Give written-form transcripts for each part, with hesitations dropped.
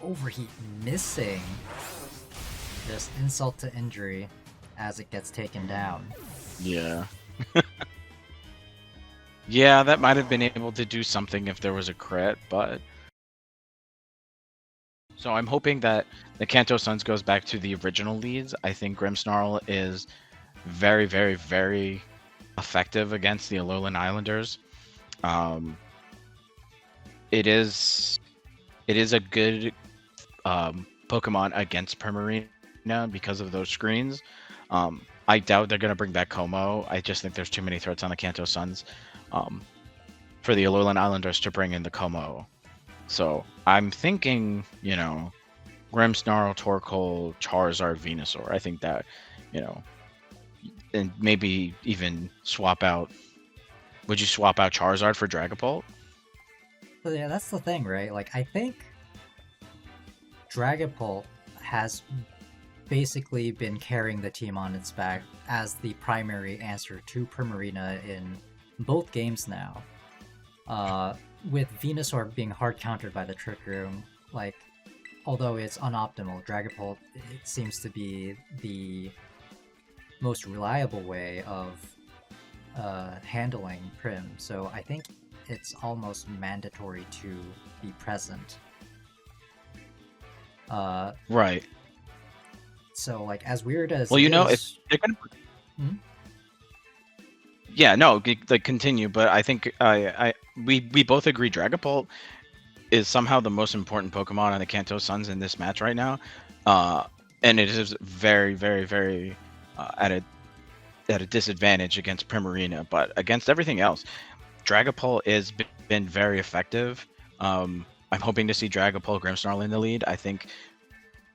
Overheat missing. Just insult to injury as it gets taken down. Yeah. Yeah, that might have been able to do something if there was a crit, but... So I'm hoping that the Kanto Suns goes back to the original leads. I think Grimmsnarl is very, very, very effective against the Alolan Islanders. It is a good Pokemon against Primarina because of those screens. I doubt they're going to bring back Kommo-o. I just think there's too many threats on the Kanto Suns for the Alolan Islanders to bring in the Kommo-o. So I'm thinking, you know, Grimmsnarl, Torkoal, Charizard, Venusaur. I think that, you know, and maybe even swap out. Would you swap out Charizard for Dragapult? But yeah, that's the thing, right? Like, I think Dragapult has basically been carrying the team on its back as the primary answer to Primarina in both games now. With Venusaur being hard countered by the Trick Room, like, although it's unoptimal, Dragapult, it seems to be the most reliable way of handling Prim, so I think it's almost mandatory to be present. Right. So, like, as weird as well, you know, if is... they're gonna... Yeah, no, like continue, but I think we both agree Dragapult is somehow the most important Pokemon on the Kanto Suns in this match right now, and it is very, very, very at a disadvantage against Primarina, but against everything else, Dragapult has been very effective. I'm hoping to see Dragapult, Grimmsnarl in the lead. I think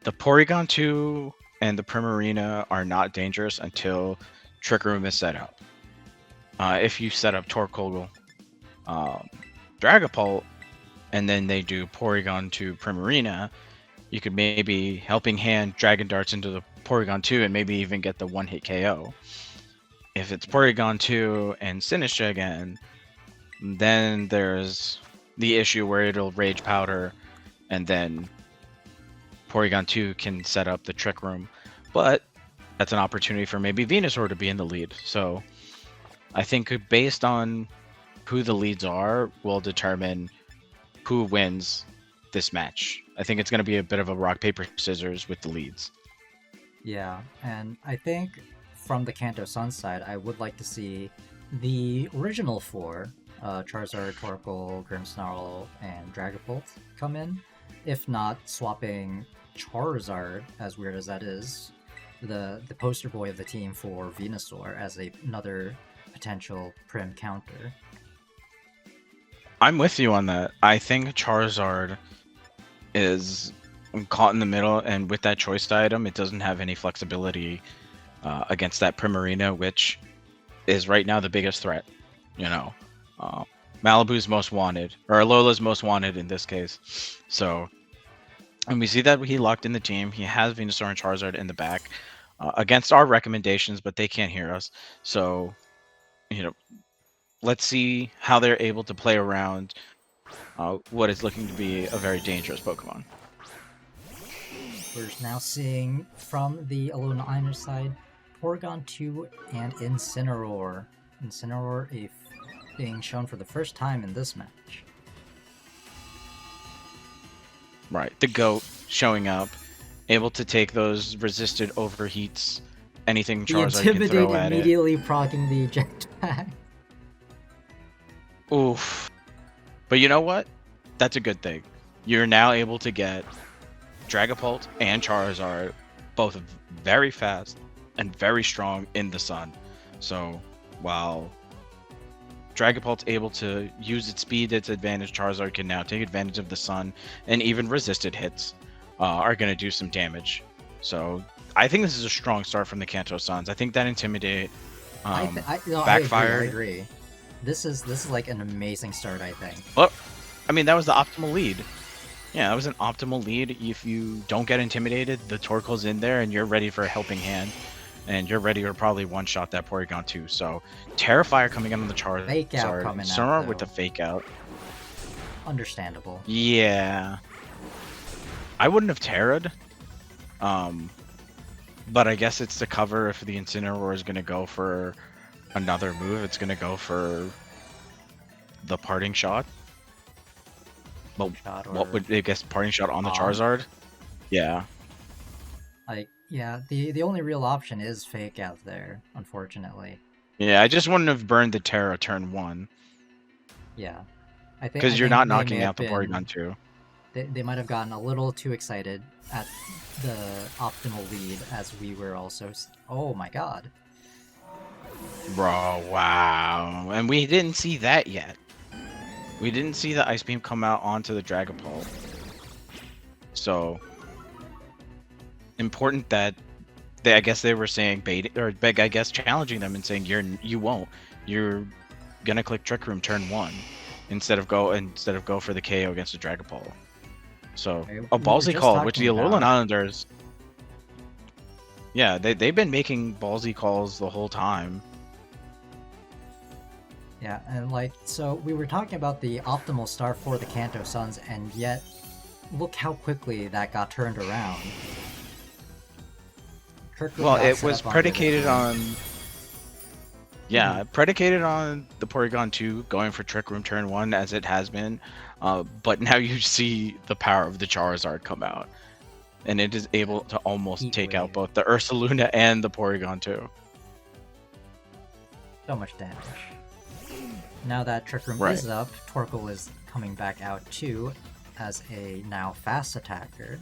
the Porygon2 and the Primarina are not dangerous until Trick Room is set up. If you set up Torkoal, Dragapult, and then they do Porygon2 Primarina, you could maybe Helping Hand Dragon Darts into the Porygon2 and maybe even get the one-hit KO. If it's Porygon2 and Sinistcha again, then there's the issue where it'll Rage Powder, and then Porygon2 can set up the Trick Room. But that's an opportunity for maybe Venusaur to be in the lead. So I think based on who the leads are will determine who wins this match. I think it's going to be a bit of a rock, paper, scissors with the leads. Yeah, and I think from the Kanto Suns side, I would like to see the original four, Charizard, Torkoal, Grimmsnarl, and Dragapult, come in. If not, swapping Charizard, as weird as that is, the poster boy of the team for Venusaur as another potential Prim counter. I'm with you on that. I think Charizard is caught in the middle, and with that choice item, it doesn't have any flexibility against that Primarina, which is right now the biggest threat. You know, Malibu's most wanted, or Alola's most wanted in this case. So, and we see that he locked in the team. He has Venusaur and Charizard in the back against our recommendations, but they can't hear us. So, you know, let's see how they're able to play around what is looking to be a very dangerous Pokemon. We're now seeing from the Alolan Islanders side, Porygon2 and Incineroar. Incineroar being shown for the first time in this match. Right, the GOAT showing up, able to take those resisted overheats, anything Charizard can throw at it. Immediately proccing the eject pack. Oof. But you know what? That's a good thing. You're now able to get Dragapult and Charizard, both very fast and very strong in the sun. So while Dragapult's able to use its speed to its advantage, Charizard can now take advantage of the sun, and even resisted hits are going to do some damage. So I think this is a strong start from the Kanto Suns. I think that Intimidate backfired. I agree. This is like an amazing start, I think. Well, I mean, that was the optimal lead. Yeah, that was an optimal lead. If you don't get intimidated, the Torkoal's in there, and you're ready for a Helping Hand. And you're ready to probably one-shot that Porygon2. So, Terrifier coming in on the Charizard. Fake out coming out, out, with the Fake Out. Understandable. Yeah. I wouldn't have Terra'd. But I guess it's to cover if the Incineroar is going to go for another move. It's going to go for the Parting Shot. But what would I guess Parting Shot on the Charizard? Yeah. Like, yeah, the only real option is Fake out there, unfortunately. Yeah, I just wouldn't have burned the Terra turn 1. Yeah. I think because you're not knocking out the Porygon2. They might have gotten a little too excited at the optimal lead as we were also. Oh my god. Bro, wow. And we didn't see that yet. We didn't see the Ice Beam come out onto the Dragapult. So, important that I guess they were saying bait, or I guess challenging them and saying you won't. You're gonna click Trick Room turn 1 instead of go for the KO against the Dragapult. So a ballsy call, which the Alolan Islanders, yeah, they've been making ballsy calls the whole time. Yeah, and like, so we were talking about the optimal start for the Kanto Suns, and yet look how quickly that got turned around. Well, it was predicated on, yeah, predicated on the Porygon2 going for Trick Room turn 1 as it has been, but now you see the power of the Charizard come out, and it is able to almost take out both the Ursaluna and the Porygon2. So much damage. Now that Trick Room is up, Torkoal is coming back out too, as a now fast attacker.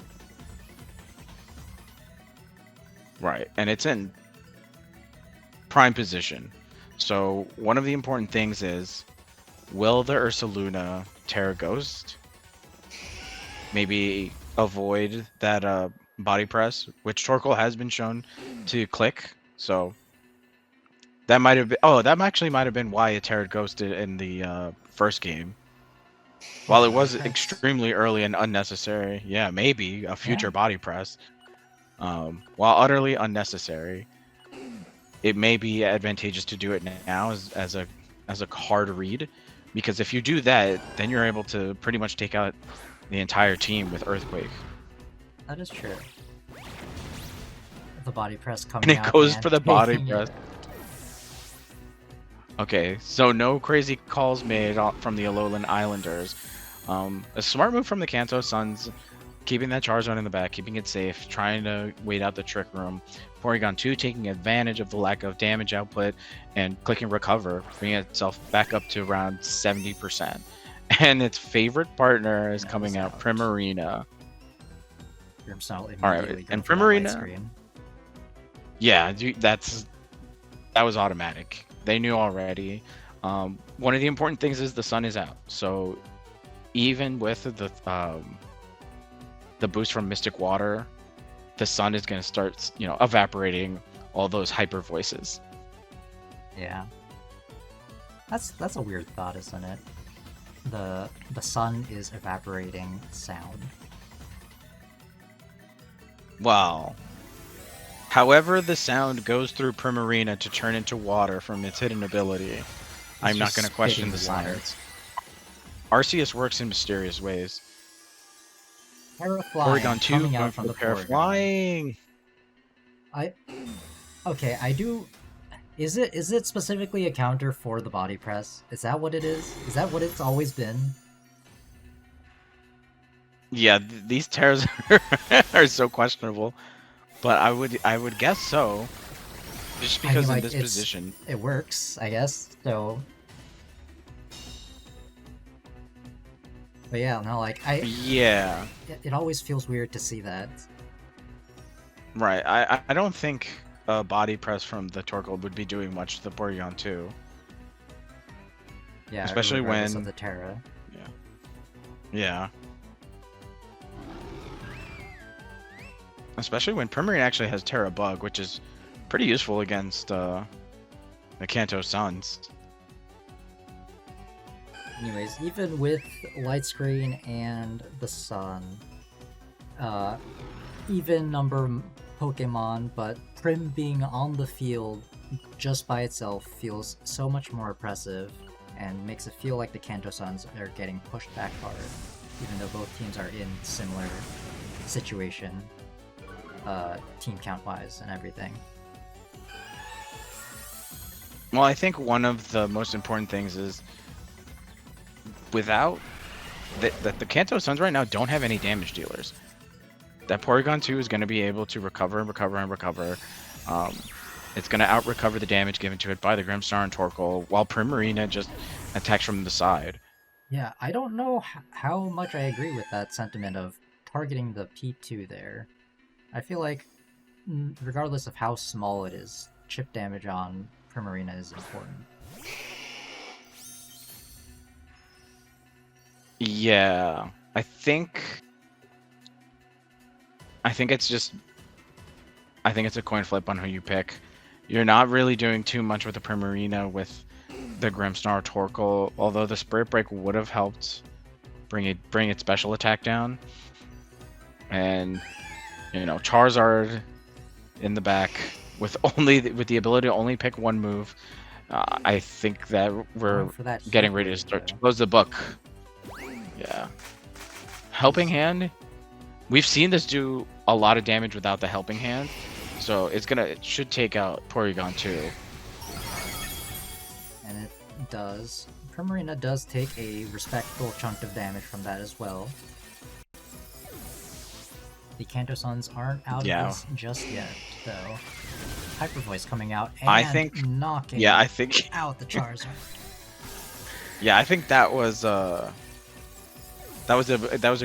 Right, and it's in prime position. So one of the important things is, will the Ursaluna Terra Ghost maybe avoid that body press, which Torkoal has been shown to click? So that might have been, that actually might have been why it Terra Ghosted in the first game. While it was extremely early and unnecessary, yeah, maybe a future body press. While utterly unnecessary, it may be advantageous to do it now as a hard read, because if you do that, then you're able to pretty much take out the entire team with Earthquake. That is true. The body press coming out. And it goes for the body press. Okay, so no crazy calls made from the Alolan Islanders. A smart move from the Kanto Suns, keeping that Charizard in the back, keeping it safe, trying to wait out the Trick Room. Porygon2 taking advantage of the lack of damage output and clicking Recover, bringing itself back up to around 70%. And its favorite partner is coming out, Primarina. Alright, and Primarina... Yeah, that was automatic. They knew already. One of the important things is the sun is out. So even with the boost from Mystic Water, the sun is going to start, evaporating all those hyper voices. Yeah. That's a weird thought, isn't it? The sun is evaporating sound. Wow. However the sound goes through Primarina to turn into water from its hidden ability, I'm not going to question the science. Arceus works in mysterious ways. Porygon2 coming out from the Paraflying. Okay, I do. Is it specifically a counter for the body press? Is that what it is? Is that what it's always been? Yeah, these Terras are so questionable, but I would guess so. Just because in this position, it works, I guess. So. But yeah, no, like yeah, it always feels weird to see that. Right, I don't think a body press from the Torkoal would be doing much to the Porygon2. Yeah, especially when of the Terra. Yeah. Especially when Primarina actually has Terra Bug, which is pretty useful against the Kanto Suns. Anyways, even with Light Screen and the Sun, even number Pokemon, but Prim being on the field just by itself feels so much more oppressive and makes it feel like the Kanto Suns are getting pushed back hard, even though both teams are in similar situation, team count wise and everything. Well, I think one of the most important things is without that the Kanto Suns right now don't have any damage dealers. That Porygon2 is going to be able to recover and recover and recover. It's going to out-recover the damage given to it by the Grimmsnar and Torkoal, while Primarina just attacks from the side. Yeah, I don't know how much I agree with that sentiment of targeting the P2 there. I feel like, regardless of how small it is, chip damage on Primarina is important. Yeah, I think it's a coin flip on who you pick. You're not really doing too much with the Primarina with the Grimmsnar Torkoal, although the Spirit Break would have helped bring its special attack down. And Charizard in the back with the ability to only pick one move. I think that we're getting ready to start to close the book. Yeah. Helping Hand. We've seen this do a lot of damage without the Helping Hand, so it should take out Porygon2. And it does. Primarina does take a respectable chunk of damage from that as well. The Kanto Suns aren't out of this just yet, though. Hyper Voice coming out and knocking out the Charizard. Yeah, I think that was a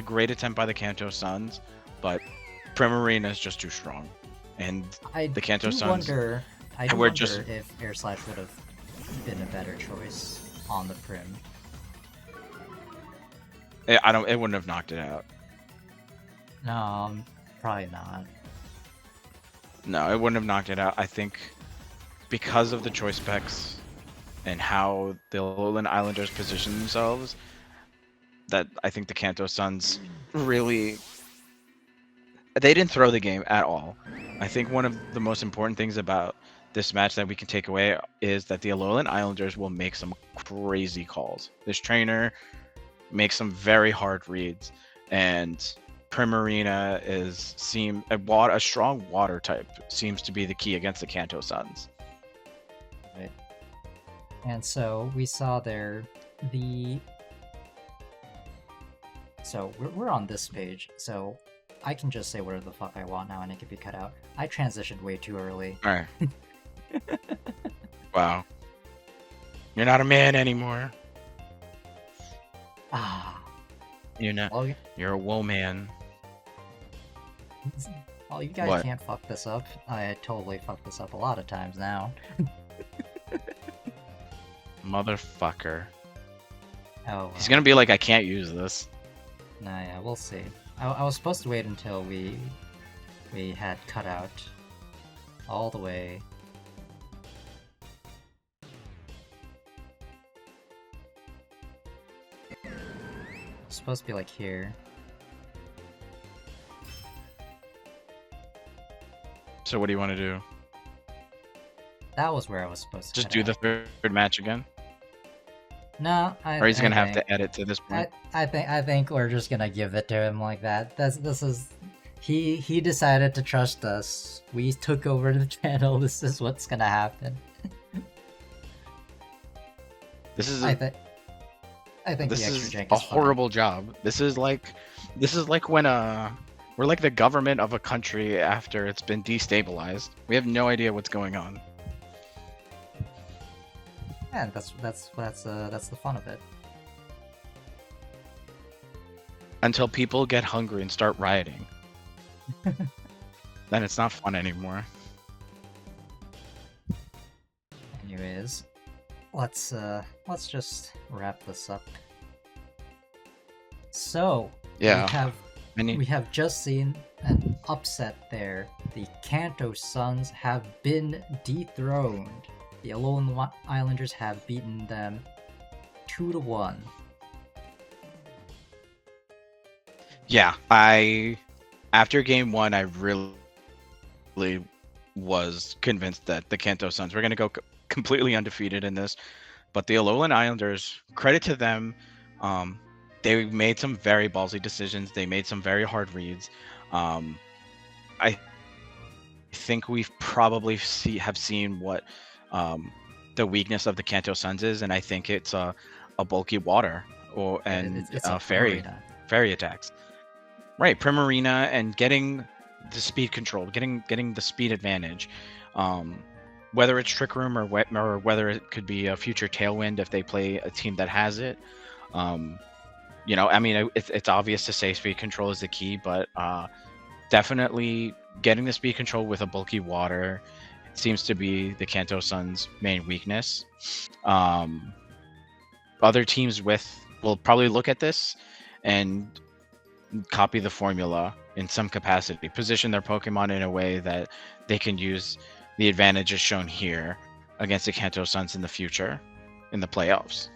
great attempt by the Kanto Suns, but Primarina is just too strong, and the Kanto Suns. I do wonder if Air Slash would have been a better choice on the Prim. It wouldn't have knocked it out. No, probably not. No, it wouldn't have knocked it out. I think because of the choice specs and how the Alolan Islanders position themselves, that I think the Kanto Suns they didn't throw the game at all. I think one of the most important things about this match that we can take away is that the Alolan Islanders will make some crazy calls. This trainer makes some very hard reads, and Primarina a strong water type seems to be the key against the Kanto Suns. Right. And so we saw there so we're on this page, so I can just say whatever the fuck I want now and it can be cut out. I transitioned way too early. Alright. Wow. You're not a man anymore. You're not. Well, you're a woman. Well, you guys can't fuck this up. I totally fucked this up a lot of times now. Motherfucker. Oh. He's gonna be like, I can't use this. Nah, yeah, we'll see. I was supposed to wait until we had cut out all the way. It's supposed to be like here. So what do you want to do? That was where I was supposed to just do the third match again? No, or he's gonna have to edit to this point. I think we're just gonna give it to him like that. He decided to trust us. We took over the channel. This is what's gonna happen. This is I think this the is jank a is horrible job. This is like when we're like the government of a country after it's been destabilized. We have no idea what's going on. And that's the fun of it. Until people get hungry and start rioting. Then it's not fun anymore. Anyways, let's just wrap this up. So yeah, we have just seen an upset there. The Kanto Suns have been dethroned. The Alolan Islanders have beaten them 2-1. Yeah, after game one, I really was convinced that the Kanto Suns were going to go completely undefeated in this. But the Alolan Islanders, credit to them, they made some very ballsy decisions. They made some very hard reads. Um, I think we've probably have seen what the weakness of the Kanto Suns is, and I think it's a bulky water or Yeah, and it's a fairy Primarina. attacks. Right, Primarina and getting the speed control, getting the speed advantage. Um, whether it's Trick Room or whether it could be a future Tailwind if they play a team that has it. Um, I mean, it's obvious to say speed control is the key, but definitely getting the speed control with a bulky water seems to be the Kanto Suns' main weakness. Um, other teams will probably look at this and copy the formula in some capacity, position their Pokemon in a way that they can use the advantages shown here against the Kanto Suns in the future in the playoffs.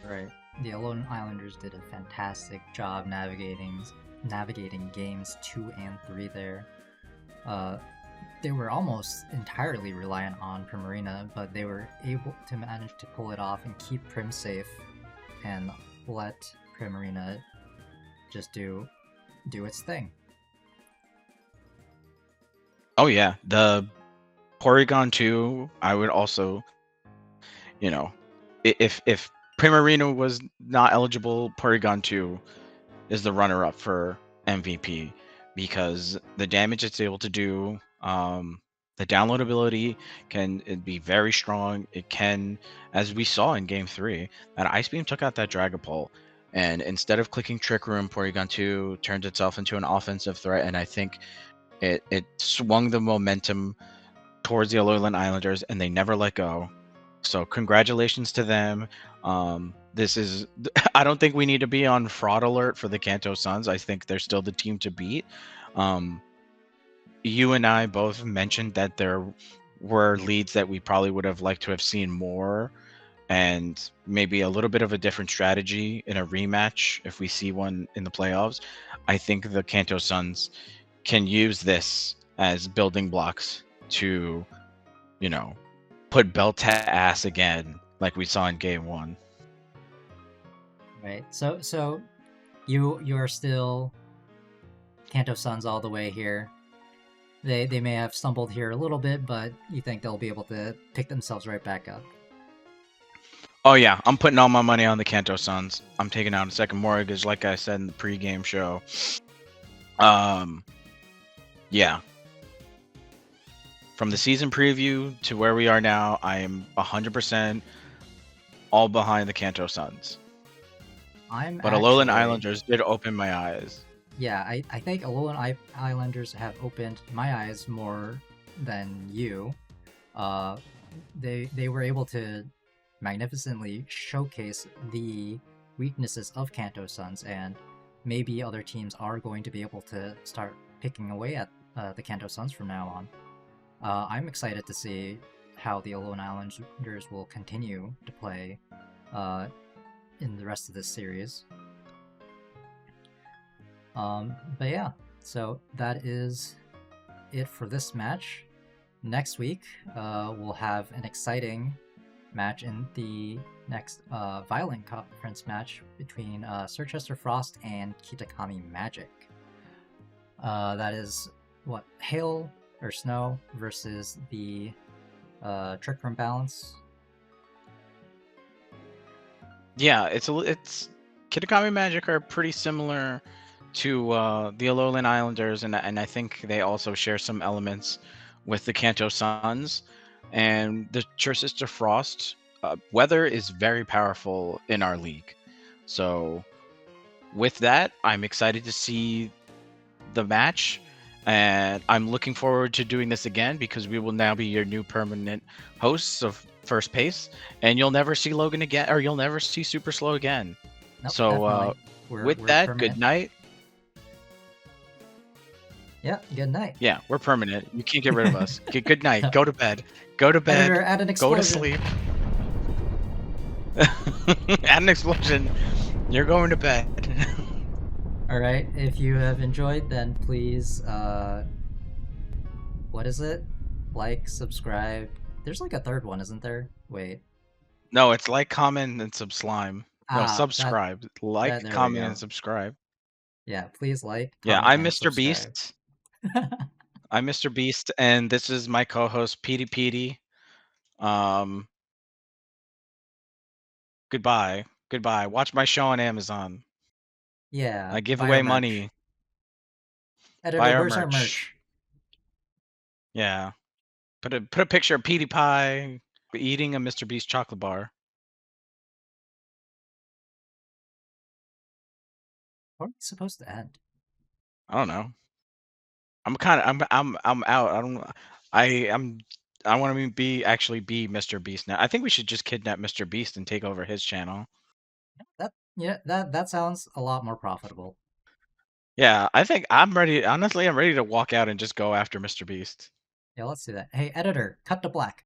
Right. The Alolan Islanders did a fantastic job navigating games 2 and 3 there. They were almost entirely reliant on Primarina, but they were able to manage to pull it off and keep Prim safe and let Primarina just do its thing. Oh yeah, the Porygon2, I would also, if Primarina was not eligible, Porygon2 is the runner-up for MVP because the damage it's able to do, the downloadability can be very strong. It can, as we saw in Game 3, that Ice Beam took out that Dragapult, and instead of clicking Trick Room, Porygon2 turned itself into an offensive threat, and I think it swung the momentum towards the Alolan Islanders, and they never let go. So congratulations to them. This is I don't think we need to be on fraud alert for the Kanto Suns. I think they're still the team to beat. Um, you and I both mentioned that there were leads that we probably would have liked to have seen more, and maybe a little bit of a different strategy in a rematch if we see one in the playoffs. I think the Kanto Suns can use this as building blocks to, you know, put belt to ass again, like we saw in Game 1. Right. So you are still Kanto Suns all the way here. They may have stumbled here a little bit, but you think they'll be able to pick themselves right back up. Oh yeah, I'm putting all my money on the Kanto Suns. I'm taking out a second mortgage, like I said in the pregame show. Yeah. From the season preview to where we are now, I am 100% all behind the Kanto Suns. But Alolan Islanders did open my eyes. Yeah, I think Alolan Islanders have opened my eyes more than you. They were able to magnificently showcase the weaknesses of Kanto Suns, and maybe other teams are going to be able to start picking away at the Kanto Suns from now on. I'm excited to see how the Alolan Islanders will continue to play in the rest of this series. But yeah, so that is it for this match. Next week, we'll have an exciting match in the next Violent Conference match between Sirchester Frost and Kitakami Magic. That is what, Hail or Snow versus the Trick Room Balance. Yeah, it's Kitakami Magic are pretty similar to the Alolan Islanders, and I think they also share some elements with the Kanto Suns. And the Chichester Frost weather is very powerful in our league. So with that, I'm excited to see the match, and I'm looking forward to doing this again because we will now be your new permanent hosts of First Pace, and you'll never see Logan again, or you'll never see Super Slow again. Nope, So with that, permanent. Good night. Yeah, good night. Yeah, we're permanent. You can't get rid of us. Good night. Go to bed. Go to bed. Editor, add an explosion. Go to sleep. Add an explosion. You're going to bed. Alright, if you have enjoyed, then please, what is it? Like, subscribe. There's like a third one, isn't there? Wait. No, it's like, comment, and subscribe. No, subscribe. Like, comment, and subscribe. Yeah, please like, Yeah, comment, I'm and Mr. subscribe. Beast. I'm Mr. Beast, and this is my co-host Petey Petey. Goodbye. Goodbye. Watch my show on Amazon. Yeah, I give buy our away merch. money. Editor, Buy our where's our merch. merch? Yeah. Put a picture of Petey Pie eating a Mr. Beast chocolate bar. How are we supposed to end? I don't know. I'm out. I want to actually be Mr. Beast now. I think we should just kidnap Mr. Beast and take over his channel. That sounds a lot more profitable. Yeah, I think I'm ready. Honestly, I'm ready to walk out and just go after Mr. Beast. Yeah, let's do that. Hey, editor, cut to black.